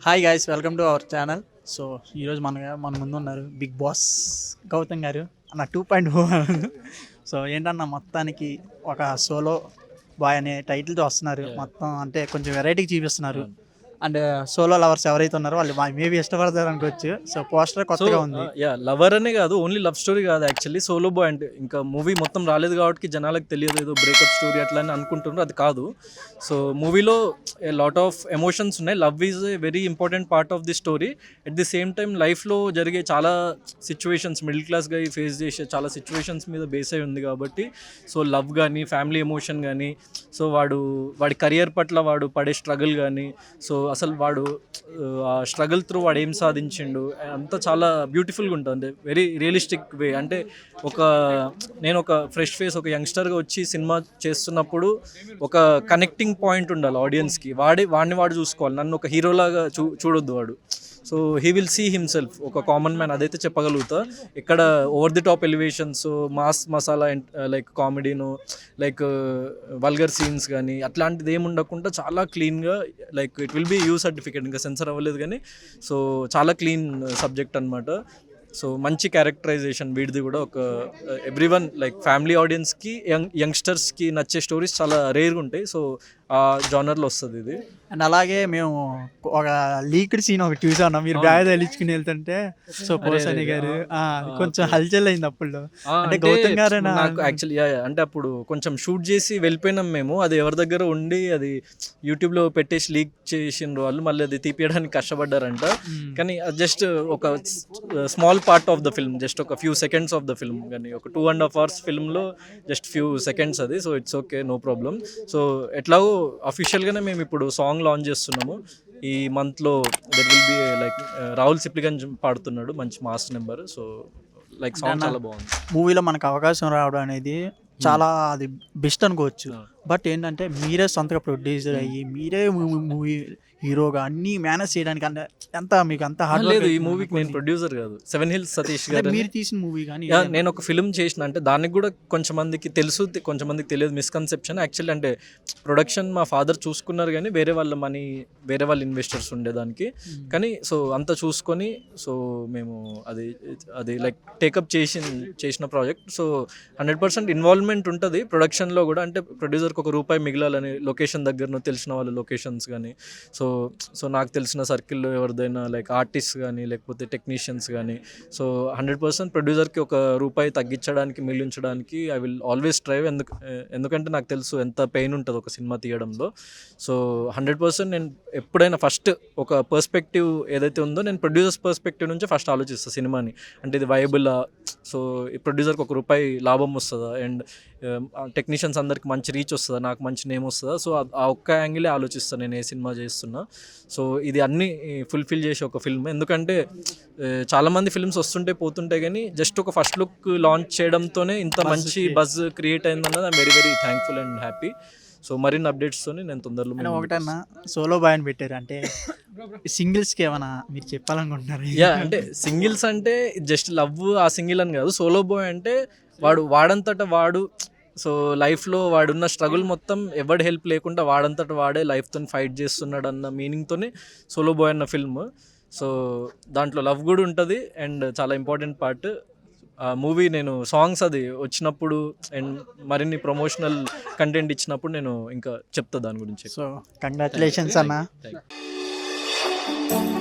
Hi guys, welcome to our channel. So ఈరోజు మన ముందు ఉన్నారు బిగ్ బాస్ గౌతమ్ గారు అన్న 2.0. సో ఏంటన్నా మొత్తానికి ఒక సోలో బాయ్ అనే టైటిల్తో వస్తున్నారు. మొత్తం అంటే కొంచెం వెరైటీకి చూపిస్తున్నారు. అండ్ సోలో లవర్స్ ఎవరైతే ఉన్నారో వాళ్ళు మేబీ ఇష్టపడతారు అనుకోవచ్చు. సో పోస్టర్ కొత్తగా ఉంది. లవర్ అనే కాదు, ఓన్లీ లవ్ స్టోరీ కాదు, యాక్చువల్లీ సోలో బాయ్ అంటే ఇంకా మూవీ మొత్తం రాలేదు కాబట్టి జనాలకు తెలియదు, ఏదో బ్రేకప్ స్టోరీ అట్లా అని అనుకుంటున్నారు. అది కాదు. సో మూవీలో లాట్ ఆఫ్ ఎమోషన్స్ ఉన్నాయి. Love is a very important part of the story. At the same time లైఫ్లో జరిగే చాలా సిచ్యువేషన్స్, మిడిల్ క్లాస్గా ఫేస్ చేసే చాలా సిచ్యువేషన్స్ మీద బేస్ అయి ఉంది కాబట్టి సో లవ్ కానీ, ఫ్యామిలీ ఎమోషన్ కానీ, సో వాడి కెరియర్ పట్ల వాడు పడే స్ట్రగుల్ కానీ, సో అసలు వాడు ఆ స్ట్రగుల్ త్రూ వాడు ఏం సాధించిండు అంతా చాలా బ్యూటిఫుల్గా ఉంటుంది. వెరీ రియలిస్టిక్ వే. అంటే నేను ఒక ఫ్రెష్ ఫేస్, ఒక యంగ్స్టర్గా వచ్చి సినిమా చేస్తున్నప్పుడు ఒక కనెక్టింగ్ పాయింట్ ఉండాలి ఆడియన్స్కి. వాడిని చూసుకోవాలి, నన్ను ఒక హీరోలాగా చూడొద్దు వాడు. So he will see himself ఒక కామన్ మ్యాన్, అదైతే చెప్పగలుగుతా. ఇక్కడ over the top elevations, mass masala like కామెడీను, లైక్ వల్గర్ సీన్స్ కానీ అట్లాంటిది ఏమి ఉండకుండా చాలా క్లీన్గా, like it will be U certificate, ఇంకా సెన్సర్ అవ్వలేదు కానీ సో చాలా క్లీన్ సబ్జెక్ట్ అనమాట. సో మంచి క్యారెక్టరైజేషన్ వీడిది కూడా. ఒక ఎవ్రీవన్ లైక్ ఫ్యామిలీ ఆడియన్స్కి, యంగ్స్టర్స్కి నచ్చే స్టోరీస్ చాలా రేర్గా ఉంటాయి. సో ఆ జానర్లో వస్తుంది ఇది. అండ్ అలాగే మేము ఒక లీక్డ్ సీన్ ఒకటి చూసాను, మీరు బ్యాగ్ తగిలించుకుని వెళ్తుంటే. సో పోసాని గారు కొంచెం హల్చల్ అయింది అప్పుడు. అంటే గౌతమ్ గారు నాకు యాక్చువల్లీ అంటే అప్పుడు కొంచెం షూట్ చేసి వెళ్ళిపోయినాం మేము. అది ఎవరి దగ్గర ఉండి అది యూట్యూబ్లో పెట్టేసి లీక్ చేసిండ్రు వాళ్ళు, మళ్ళీ అది తీపియడానికి కష్టపడ్డారంట. కానీ అది జస్ట్ ఒక small part of the film, just ఒక few seconds of the film. కానీ ఒక 2.5 hours ఫిల్మ్లో జస్ట్ ఫ్యూ సెకండ్స్ అది. So it's okay, no problem. So ఎట్లాగో అఫీషియల్గానే మేము ఇప్పుడు సాంగ్ లాంచ్ చేస్తున్నాము ఈ మంత్లో. That will be like Rahul Sipligunj పాడుతున్నాడు, మంచి mass number. So like song చాలా బాగుంది. మూవీలో మనకు అవకాశం రావడం అనేది చాలా అది బెస్ట్ అనుకోవచ్చు. బట్ ఏంటంటే మీరే సొంతగా ప్రొడ్యూసర్ అయ్యి మీరే మూవీ హీరోగా అన్ని మేనేజ్ చేయడానికి అంటే ఎంత మీకు అంత హార్డ్ లేదు. ఈ మూవీకి నేను ప్రొడ్యూసర్ కాదు, 7 Hills సతీష్ గారు. మీరు తీసిన మూవీ కానీ నేను ఒక ఫిల్మ్ చేసిన, అంటే దానికి కూడా కొంచెం మందికి తెలుసు, కొంచెం మందికి తెలియదు. Misconception actually. అంటే ప్రొడక్షన్ మా ఫాదర్ చూసుకున్నారు కానీ వేరే వాళ్ళ ఇన్వెస్టర్స్ ఉండేదానికి. కానీ సో అంతా చూసుకొని సో మేము అది లైక్ టేకప్ చేసిన ప్రాజెక్ట్. సో 100% ఇన్వాల్వ్మెంట్ ఉంటుంది ప్రొడక్షన్లో కూడా. అంటే ప్రొడ్యూసర్కి ₹1 మిగిలాలని లొకేషన్ దగ్గర తెలిసిన వాళ్ళ లొకేషన్స్ కానీ, సో నాకు తెలిసిన సర్కిల్లో ఎవరిదైనా లైక్ ఆర్టిస్ట్ కానీ లేకపోతే టెక్నీషియన్స్ కానీ, సో 100% ప్రొడ్యూసర్కి ₹1 తగ్గించడానికి, మిగిలించడానికి ఐ విల్ ఆల్వేస్ ట్రై. ఎందుకంటే నాకు తెలుసు ఎంత పెయిన్ ఉంటుంది ఒక సినిమా తీయడంలో. సో 100% నేను ఎప్పుడైనా ఫస్ట్ ఒక పర్స్పెక్టివ్ ఏదైతే ఉందో, నేను ప్రొడ్యూసర్స్ పర్స్పెక్టివ్ నుంచి ఫస్ట్ ఆలోచిస్తాను సినిమాని. అంటే ఇది వైబుల్లా, సో ఈ ప్రొడ్యూసర్కి ₹1 లాభం వస్తుందా, అండ్ టెక్నీషియన్స్ అందరికి మంచి రీచ్ వస్తుందా, నాకు మంచి నేమ్ వస్తుందా. సో ఆ ఒక్క యాంగిలే ఆలోచిస్తాను నేను ఏ సినిమా చేస్తున్నా. సో ఇది అన్నీ ఫుల్ఫిల్ చేసే ఒక ఫిల్మ్. ఎందుకంటే చాలామంది ఫిల్మ్స్ వస్తుంటే పోతుంటాయి కానీ జస్ట్ ఒక ఫస్ట్ లుక్ లాంచ్ చేయడంతోనే ఇంత మంచి బజ్ క్రియేట్ అయిందన్నది I'm very very thankful and happy. So మరిన్ని అప్డేట్స్తోనే నేను తొందరలో. ఒకటన్నా సోలో బాయ్ అని పెట్టారు, అంటే సింగిల్స్కి ఏమైనా మీరు చెప్పాలనుకుంటున్నారు? అంటే సింగిల్స్ అంటే జస్ట్ లవ్ ఆ సింగిల్ అని కాదు. సోలో బాయ్ అంటే వాడంతట వాడు, సో లైఫ్లో వాడున్న స్ట్రగుల్ మొత్తం ఎవరి హెల్ప్ లేకుండా వాడంతట వాడే లైఫ్తో ఫైట్ చేస్తున్నాడు అన్న మీనింగ్తోనే సోలో బాయ్ అన్న ఫిల్మ్. సో దాంట్లో లవ్ కూడా ఉంటుంది అండ్ చాలా ఇంపార్టెంట్ పార్ట్. ఆ మూవీ నేను సాంగ్స్ అది వచ్చినప్పుడు అండ్ మరిన్ని ప్రమోషనల్ కంటెంట్ ఇచ్చినప్పుడు నేను ఇంకా చెప్తా దాని గురించి. సో కంగ్రాచులేషన్స్ అన్న. Thank you.